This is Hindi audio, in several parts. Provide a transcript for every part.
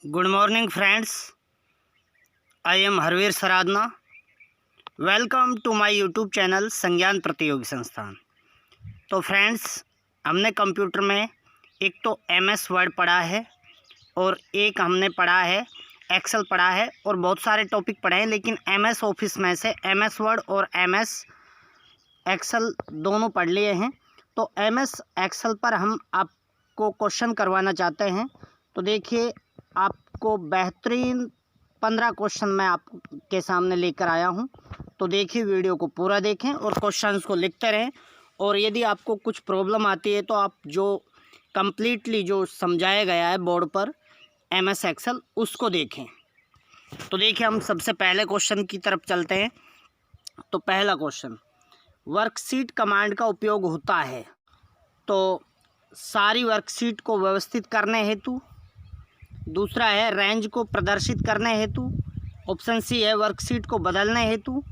Good morning friends, I am Harveer Saradna. Welcome to my YouTube channel Sangyan Pratiyogi संस्थान। तो फ्रेंड्स, हमने कंप्यूटर में एक तो एमएस वर्ड पढ़ा है और एक हमने पढ़ा है एक्सेल पढ़ा है और बहुत सारे टॉपिक पढ़े हैं, लेकिन एमएस ऑफिस में से एमएस वर्ड और एमएस एक्सेल दोनों पढ़ लिए हैं। तो एमएस एक्सेल पर हम आपको क्वेश्चन करवाना चाहते हैं। तो देखिए, आपको बेहतरीन 15 क्वेश्चन मैं आपके सामने लेकर आया हूं। तो देखिए, वीडियो को पूरा देखें और क्वेश्चंस को लिखते रहें। और यदि आपको कुछ प्रॉब्लम आती है तो आप जो कंप्लीटली जो समझाया गया है बोर्ड पर एमएस एक्सेल उसको देखें। तो देखिए, हम सबसे पहले क्वेश्चन की तरफ चलते हैं। तो पहला क्वेश्चन, वर्कशीट कमांड का उपयोग होता है तो सारी वर्कशीट को व्यवस्थित करने हेतु, दूसरा है रेंज को प्रदर्शित करने हेतु, ऑप्शन सी है वर्कशीट को बदलने हेतु,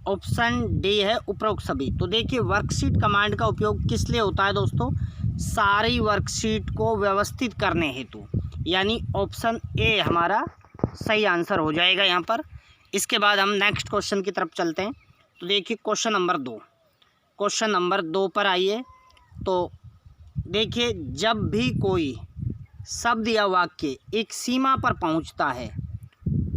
ऑप्शन डी है उपरोक्त सभी। तो देखिए, वर्कशीट कमांड का उपयोग किस लिए होता है दोस्तों? सारी वर्कशीट को व्यवस्थित करने हेतु, यानी ऑप्शन ए हमारा सही आंसर हो जाएगा यहाँ पर। इसके बाद हम नेक्स्ट क्वेश्चन की तरफ चलते हैं। तो देखिए, क्वेश्चन नंबर 2 पर आइए। तो देखिए, जब भी कोई शब्द या वाक्य एक सीमा पर पहुंचता है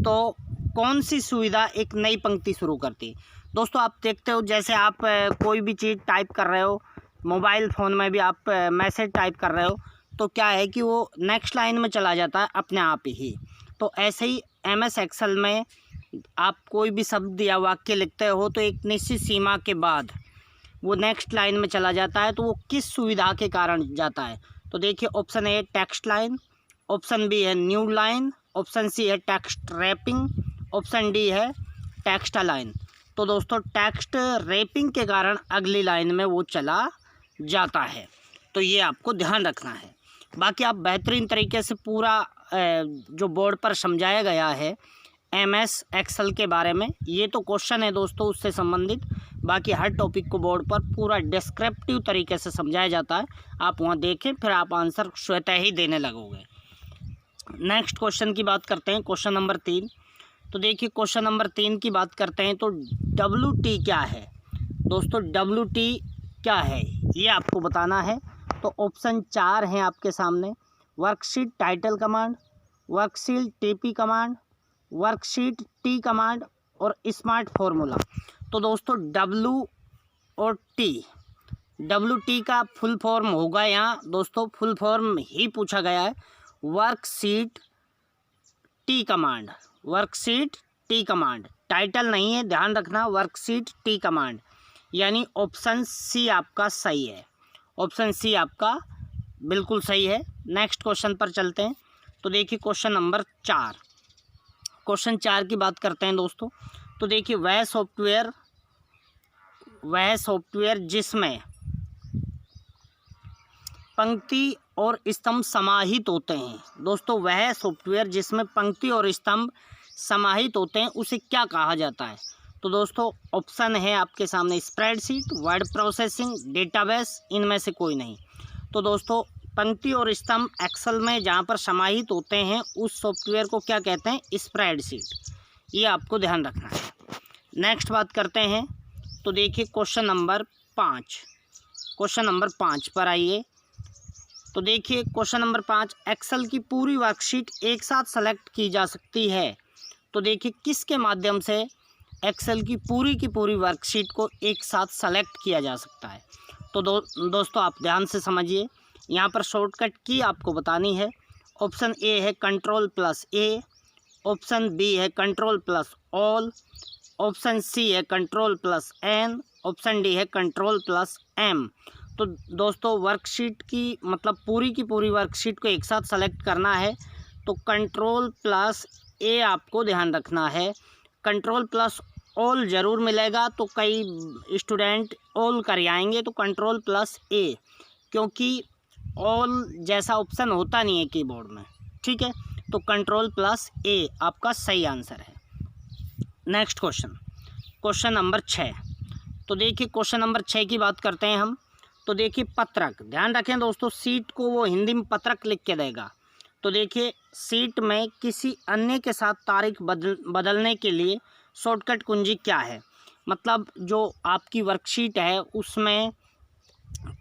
तो कौन सी सुविधा एक नई पंक्ति शुरू करती? दोस्तों, आप देखते हो, जैसे आप कोई भी चीज़ टाइप कर रहे हो, मोबाइल फ़ोन में भी आप मैसेज टाइप कर रहे हो, तो क्या है कि वो नेक्स्ट लाइन में चला जाता है अपने आप ही। तो ऐसे ही एमएस एक्सेल में आप कोई भी शब्द या वाक्य लिखते हो तो एक निश्चित सीमा के बाद वो नेक्स्ट लाइन में चला जाता है। तो वो किस सुविधा के कारण जाता है? तो देखिए, option A text line, option B है न्यू लाइन, ऑप्शन सी है टेक्स्ट रैपिंग, ऑप्शन डी है टेक्स्ट लाइन। तो दोस्तों, टेक्स्ट रैपिंग के कारण अगली लाइन में वो चला जाता है। तो ये आपको ध्यान रखना है। बाकी आप बेहतरीन तरीके से पूरा जो बोर्ड पर समझाया गया है एमएस एक्सेल के बारे में, ये तो क्वेश्चन है दोस्तों उससे संबंधित। बाकी हर टॉपिक को बोर्ड पर पूरा डिस्क्रिप्टिव तरीके से समझाया जाता है। आप वहाँ देखें, फिर आप आंसर स्वतः ही देने लगोगे। नेक्स्ट क्वेश्चन की बात करते हैं, क्वेश्चन नंबर 3। तो देखिए, क्वेश्चन नंबर 3 की बात करते हैं। तो WT क्या है दोस्तों? WT क्या है ये आपको बताना है। तो ऑप्शन 4 हैं आपके सामने, worksheet title command, worksheet TP command, worksheet T command और स्मार्ट फॉर्मूला। तो दोस्तों, WT का फुल फॉर्म होगा, यहाँ दोस्तों फुल फॉर्म ही पूछा गया है, worksheet T command, worksheet T command, title नहीं है, ध्यान रखना, वर्कशीट T कमांड। यानी ऑप्शन सी आपका सही है, ऑप्शन सी आपका बिल्कुल सही है। नेक्स्ट क्वेश्चन पर चलते हैं। तो देखिए, क्वेश्चन नंबर 4, क्वेश्चन 4 की बात करते हैं दोस्तों। तो देखिए, वह सॉफ्टवेयर जिसमें पंक्ति और स्तंभ समाहित होते हैं, दोस्तों वह सॉफ्टवेयर जिसमें पंक्ति और स्तंभ समाहित होते हैं उसे क्या कहा जाता है? तो दोस्तों, ऑप्शन है आपके सामने स्प्रेडशीट, वर्ड प्रोसेसिंग, डेटाबेस, इनमें से कोई नहीं। तो दोस्तों, पंक्ति और स्तंभ एक्सेल में जहाँ पर समाहित होते हैं उस सॉफ्टवेयर को क्या कहते हैं? स्प्रेडशीट। ये आपको ध्यान रखना है। नेक्स्ट बात करते हैं। तो देखिए, क्वेश्चन नंबर 5 पर आइए। तो देखिए, क्वेश्चन नंबर 5, एक्सेल की पूरी वर्कशीट एक साथ सेलेक्ट की जा सकती है। तो देखिए, किसके माध्यम से एक्सेल की पूरी वर्कशीट को एक साथ सेलेक्ट किया जा सकता है? तो दोस्तों, आप ध्यान से समझिए, यहाँ पर शॉर्टकट की आपको बतानी है। ऑप्शन ए है Ctrl+A, ऑप्शन बी है Ctrl+All, ऑप्शन सी है Ctrl+N, ऑप्शन डी है Ctrl+M। तो दोस्तों, वर्कशीट की मतलब पूरी की पूरी वर्कशीट को एक साथ सेलेक्ट करना है तो Ctrl+A आपको ध्यान रखना है। Ctrl+All ज़रूर मिलेगा, तो कई स्टूडेंट ऑल कर आएंगे, तो Ctrl+A, क्योंकि ऑल जैसा ऑप्शन होता नहीं है कीबोर्ड में, ठीक है। तो Ctrl+A आपका सही आंसर है। Next question number 6। तो देखिए, क्वेश्चन नंबर 6 की बात करते हैं हम। तो देखिए, पत्रक, ध्यान रखें दोस्तों, सीट को वो हिंदी में पत्रक लिख के देगा, तो देखिए शीट में किसी अन्य के साथ तारीख बदलने के लिए शॉर्टकट कुंजी क्या है। मतलब जो आपकी वर्कशीट है उसमें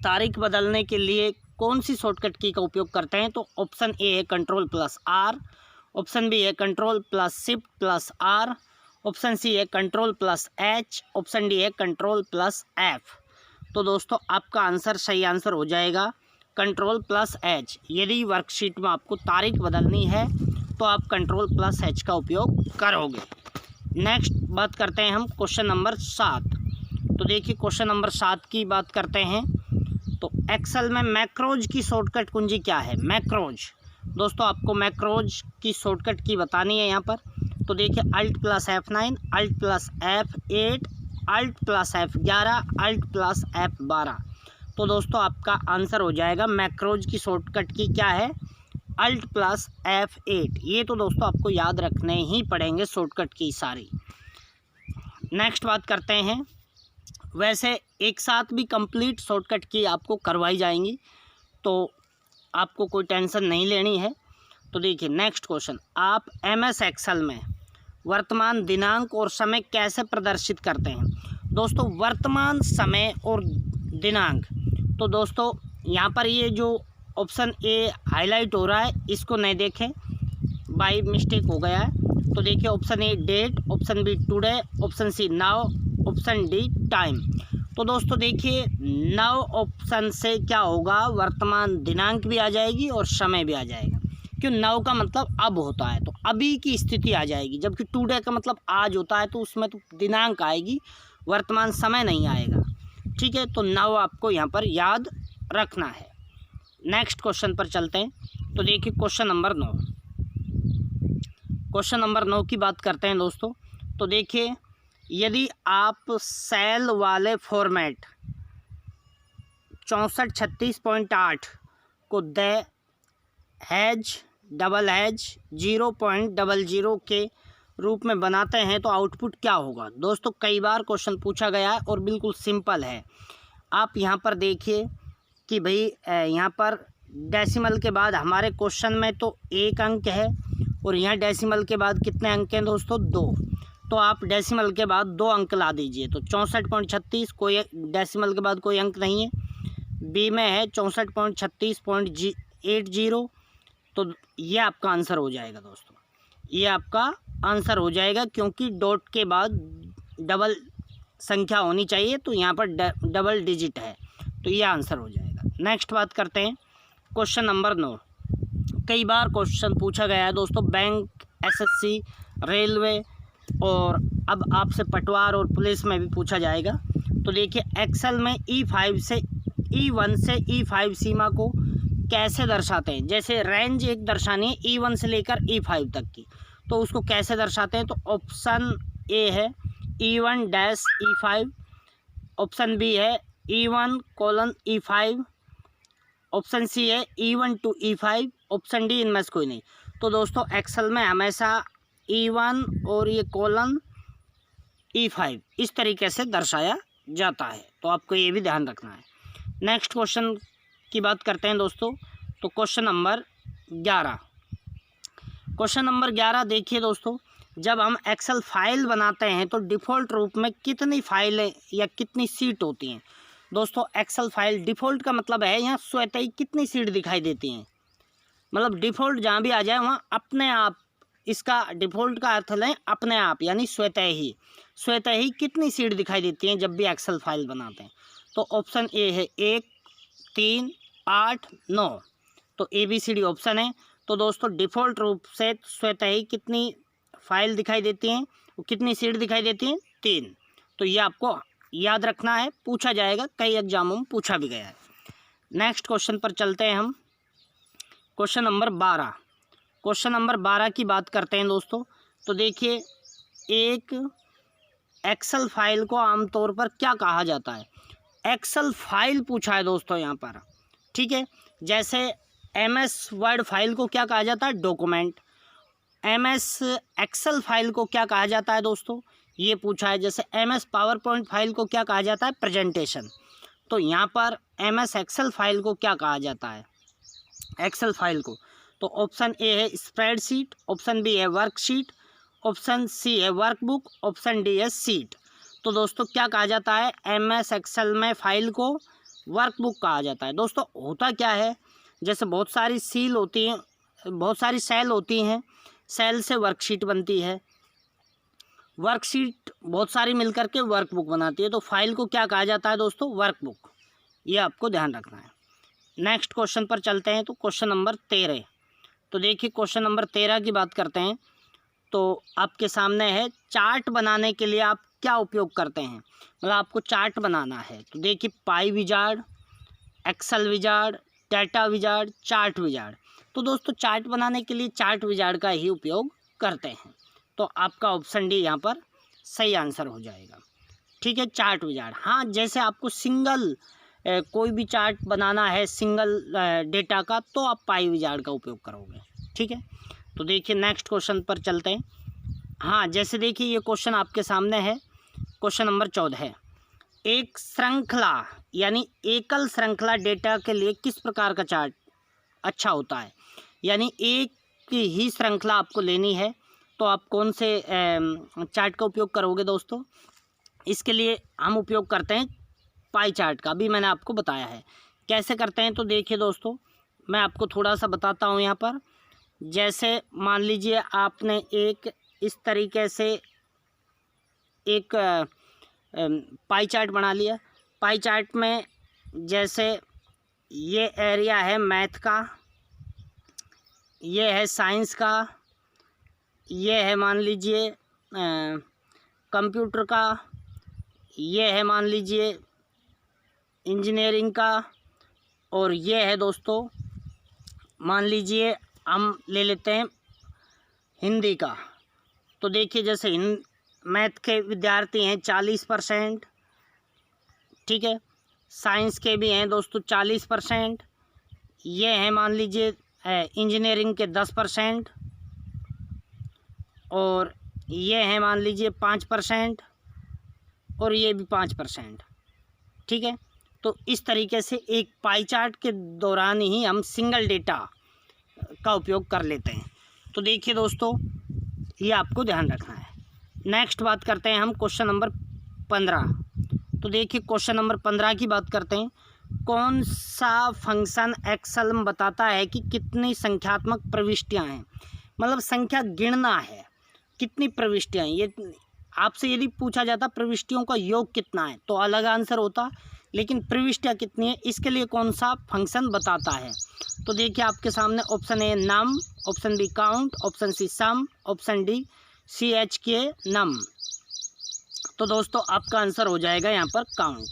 तारीख बदलने के लिए कौन सी शॉर्टकट की का उपयोग करते हैं। तो ऑप्शन ए है Ctrl+R, ऑप्शन बी है Ctrl+Shift+R, ऑप्शन सी है Ctrl+H, ऑप्शन डी है Ctrl+F। तो दोस्तों आपका आंसर सही आंसर हो जाएगा Ctrl+H। यदि वर्कशीट में आपको तारीख बदलनी है तो आप Ctrl+H का उपयोग करोगे। नेक्स्ट बात करते हैं हम क्वेश्चन नंबर 7। तो देखिए क्वेश्चन नंबर 7 की बात करते हैं। तो एक्सेल में मैक्रोज की शॉर्टकट कुंजी क्या है। मैक्रोज दोस्तों आपको मैक्रोज की शॉर्टकट की बतानी है यहाँ पर। तो देखिए Alt+F9, Alt+F8, Alt+F11, Alt+F12। तो दोस्तों आपका आंसर हो जाएगा मैक्रोज की शॉर्टकट की क्या है, Alt+F8। ये तो दोस्तों आपको याद रखने ही पड़ेंगे शॉर्टकट की सारी। नेक्स्ट बात करते हैं, वैसे एक साथ भी कंप्लीट शॉर्टकट की आपको करवाई जाएंगी तो आपको कोई टेंशन नहीं लेनी है। तो देखिए नेक्स्ट क्वेश्चन, आप MS एक्सेल में वर्तमान दिनांक और समय कैसे प्रदर्शित करते हैं। दोस्तों वर्तमान समय और दिनांक, तो दोस्तों यहाँ पर ये जो ऑप्शन ए हाईलाइट हो रहा है इसको नहीं देखें, बाय मिस्टेक हो गया है। तो देखिए option A date, option B today, option C now, option D time. तो दोस्तों देखिए नाउ ऑप्शन से क्या होगा, वर्तमान दिनांक भी आ जाएगी और समय भी आ जाएगा। क्यों, नाउ का मतलब अब होता है तो अभी की स्थिति आ जाएगी, जबकि टुडे का मतलब आज होता है तो उसमें तो दिनांक आएगी, वर्तमान समय नहीं आएगा। ठीक है, तो नाउ आपको यहाँ पर याद रखना है। नेक्स्ट क्वेश्चन पर चलते हैं। तो देखिए क्वेश्चन नंबर 9, क्वेश्चन नंबर 9 की बात करते हैं दोस्तों। तो देखिए यदि आप सेल वाले फॉर्मेट 6436.8 को हैज डबल हैज 0.00 के रूप में बनाते हैं तो आउटपुट क्या होगा। दोस्तों कई बार क्वेश्चन पूछा गया है और बिल्कुल सिंपल है। आप यहाँ पर देखिए कि भाई यहाँ पर डेसिमल के बाद हमारे क्वेश्चन में तो 1 अंक है और यहाँ डेसिमल के बाद कितने अंक हैं दोस्तों, 2। तो आप डेसिमल के बाद 2 अंक ला दीजिए। तो 64.36 कोई डेसिमल के बाद कोई अंक नहीं है, बी में है 64.36.80। तो ये आपका आंसर हो जाएगा दोस्तों, ये आपका आंसर हो जाएगा क्योंकि डॉट के बाद डबल संख्या होनी चाहिए तो यहाँ पर डबल डिजिट है तो ये आंसर हो जाएगा। नेक्स्ट बात करते हैं क्वेश्चन नंबर 9। कई बार क्वेश्चन पूछा गया है दोस्तों बैंक, SSC, रेलवे और अब आपसे पटवार और पुलिस में भी पूछा जाएगा। तो देखिए एक्सेल में E1 से E5 सीमा को कैसे दर्शाते हैं। जैसे रेंज एक दर्शानी है E1 से लेकर E5 तक की, तो उसको कैसे दर्शाते हैं। तो ऑप्शन ए है E1-E5, ऑप्शन बी है E1:E5, ऑप्शन सी है E1 to E5, option D इनमें से कोई नहीं। तो दोस्तों एक्सेल में हमेशा E1 और ये कोलन E5 इस तरीके से दर्शाया जाता है, तो आपको ये भी ध्यान रखना है। नेक्स्ट क्वेश्चन की बात करते हैं दोस्तों। तो क्वेश्चन नंबर 11, क्वेश्चन नंबर 11 देखिए दोस्तों, जब हम एक्सेल फाइल बनाते हैं तो डिफ़ॉल्ट रूप में कितनी फाइलें या कितनी सीट होती हैं। दोस्तों एक्सेल फाइल डिफ़ॉल्ट का मतलब है यहाँ स्वतः ही कितनी सीट दिखाई देती हैं, मतलब डिफ़ॉल्ट जहाँ भी आ जाए वहाँ अपने आप, इसका डिफ़ॉल्ट का अर्थ लें अपने आप, यानी स्वतः ही कितनी सीट दिखाई देती हैं जब भी एक्सेल फाइल बनाते हैं। तो ऑप्शन ए है 1, 3, 8, 9। तो ABCD ऑप्शन है। तो दोस्तों डिफ़ॉल्ट रूप से स्वतः ही कितनी फाइल दिखाई देती हैं, वो कितनी सीट दिखाई देती हैं, 3। तो ये आपको याद रखना है, पूछा जाएगा, कई एग्जामों में पूछा भी गया है। नेक्स्ट क्वेश्चन पर चलते हैं हम। क्वेश्चन नंबर 12, क्वेश्चन नंबर 12 की बात करते हैं दोस्तों। तो देखिए एक एक्सेल फाइल को आमतौर पर क्या कहा जाता है। एक्सेल फाइल पूछा है दोस्तों यहाँ पर, ठीक है। जैसे MS वर्ड फाइल को क्या कहा जाता है, डॉक्यूमेंट। MS एक्सेल फाइल को क्या कहा जाता है दोस्तों, ये पूछा है। जैसे MS पावर पॉइंट फाइल को क्या कहा जाता है, प्रेजेंटेशन। तो यहाँ पर MS एक्सेल फाइल को क्या कहा जाता है, एक्सेल फाइल को, तो ऑप्शन ए है स्प्रेडशीट, ऑप्शन बी है वर्कशीट, ऑप्शन सी है वर्कबुक, ऑप्शन डी है सीट। तो दोस्तों क्या कहा जाता है, MS एक्सेल में फाइल को वर्कबुक कहा जाता है। दोस्तों होता क्या है, जैसे बहुत सारी सील होती हैं, बहुत सारी सेल होती हैं, सेल से वर्कशीट बनती है, वर्कशीट बहुत सारी मिलकर के वर्कबुक बनाती है। तो फाइल को क्या कहा जाता है दोस्तों, वर्कबुक। ये आपको ध्यान रखना है। नेक्स्ट क्वेश्चन पर चलते हैं। तो क्वेश्चन नंबर 13। तो देखिए क्वेश्चन नंबर 13 की बात करते हैं। तो आपके सामने है, चार्ट बनाने के लिए आप क्या उपयोग करते हैं, मतलब आपको चार्ट बनाना है। तो देखिए pie wizard, excel wizard, data wizard, chart wizard. तो दोस्तों चार्ट बनाने के लिए चार्ट विजार्ड का ही उपयोग करते हैं। तो आपका ऑप्शन डी यहाँ पर सही आंसर हो जाएगा। ठीक है, चार्ट विजार्ड। हाँ, जैसे आपको सिंगल कोई भी चार्ट बनाना है सिंगल डेटा का, तो आप पाई विजार्ड का उपयोग करोगे। ठीक है, तो देखिए नेक्स्ट क्वेश्चन पर चलते हैं। हाँ, जैसे देखिए ये क्वेश्चन आपके सामने है, क्वेश्चन नंबर 14 है। एक श्रृंखला यानी एकल श्रृंखला डेटा के लिए किस प्रकार का चार्ट अच्छा होता है, यानी एक ही श्रृंखला आपको लेनी है, तो आप कौन से चार्ट का उपयोग करोगे दोस्तों। इसके लिए हम उपयोग करते हैं पाई चार्ट का, अभी मैंने आपको बताया है कैसे करते हैं। तो देखिए दोस्तों मैं आपको थोड़ा सा बताता हूँ यहाँ पर। जैसे मान लीजिए आपने एक इस तरीके से एक पाई चार्ट बना लिया। पाई चार्ट में जैसे ये एरिया है मैथ का, ये है साइंस का, ये है मान लीजिए कंप्यूटर का, ये है मान लीजिए इंजीनियरिंग का, और ये है दोस्तों मान लीजिए हम ले लेते हैं हिंदी का। तो देखिए जैसे मैथ के विद्यार्थी हैं 40%, ठीक है, साइंस के भी हैं दोस्तों 40%, ये हैं मान लीजिए इंजीनियरिंग के 10%, और ये हैं मान लीजिए 5%, और ये भी 5%। ठीक है, तो इस तरीके से एक पाई चार्ट के दौरान ही हम सिंगल डेटा का उपयोग कर लेते हैं। तो देखिए दोस्तों ये आपको ध्यान रखना है। नेक्स्ट बात करते हैं हम क्वेश्चन नंबर 15। तो देखिए क्वेश्चन नंबर 15 की बात करते हैं। कौन सा फंक्शन एक्सेल में बताता है कि कितनी संख्यात्मक प्रविष्टियां हैं, मतलब संख्या गिनना है कितनी प्रविष्टियां हैं। ये आपसे यदि पूछा जाता प्रविष्टियों का योग कितना है तो अलग आंसर होता, लेकिन प्रविष्टियां कितनी है इसके लिए कौन सा फंक्शन बताता है। तो देखिए आपके सामने option A num, option B count, option C sum, option D CHK num. तो दोस्तों आपका आंसर हो जाएगा यहाँ पर काउंट,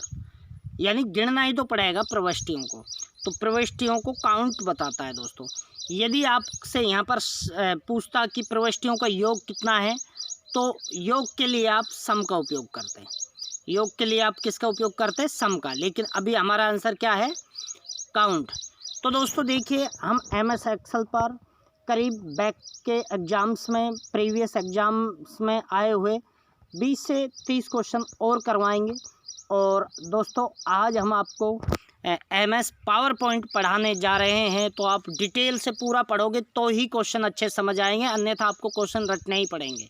यानी गिनना ही तो पड़ेगा प्रविष्टियों को। तो प्रविष्टियों को काउंट बताता है दोस्तों। यदि आपसे यहाँ पर पूछता कि प्रविष्टियों का योग कितना है, तो योग के लिए आप सम का उपयोग करते हैं। योग के लिए आप किसका उपयोग करते हैं, सम का। लेकिन अभी हमारा आंसर क्या है, काउंट। तो दोस्तों देखिए हम MS एक्सेल पर करीब बैक के एग्ज़ाम्स में, प्रीवियस एग्ज़ाम्स में आए हुए 20 से 30 क्वेश्चन और करवाएंगे। और दोस्तों आज हम आपको MS पावर पॉइंट पढ़ाने जा रहे हैं। तो आप डिटेल से पूरा पढ़ोगे तो ही क्वेश्चन अच्छे समझ आएंगे, अन्यथा आपको क्वेश्चन रटने ही पड़ेंगे।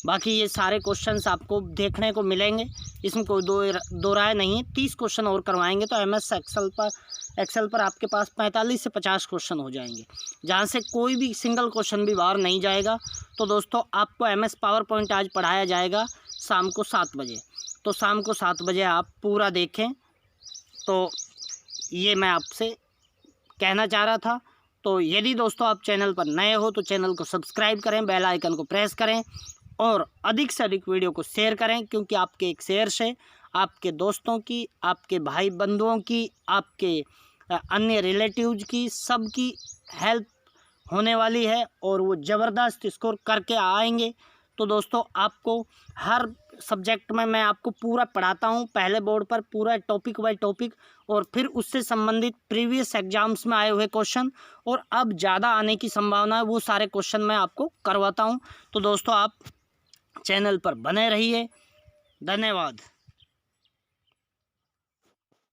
बाकी ये सारे क्वेश्चंस आपको देखने को मिलेंगे, इसमें कोई दो राय नहीं है। 30 क्वेश्चन और करवाएंगे तो MS एक्सेल पर आपके पास 45 से 50 क्वेश्चन हो जाएंगे, जहाँ से कोई भी सिंगल क्वेश्चन भी बाहर नहीं जाएगा। तो दोस्तों आपको MS पावर पॉइंट आज पढ़ाया जाएगा शाम को 7 बजे। तो शाम को 7 बजे आप पूरा देखें। तो ये मैं आपसे कहना चाह रहा था। तो यदि दोस्तों आप चैनल पर नए हो तो चैनल को सब्सक्राइब करें, बेल आइकन को प्रेस करें और अधिक से अधिक वीडियो को शेयर करें, क्योंकि आपके एक शेयर से आपके दोस्तों की, आपके भाई बंधुओं की, आपके अन्य रिलेटिव्स की, सबकी हेल्प होने वाली है और वो ज़बरदस्त स्कोर करके आएंगे। तो दोस्तों आपको हर सब्जेक्ट में मैं आपको पूरा पढ़ाता हूँ, पहले बोर्ड पर पूरा टॉपिक बाय टॉपिक, और फिर उससे संबंधित प्रीवियस एग्जाम्स में आए हुए क्वेश्चन और अब ज़्यादा आने की संभावना है, वो सारे क्वेश्चन मैं आपको करवाता हूँ। तो दोस्तों आप चैनल पर बने रहिए। धन्यवाद।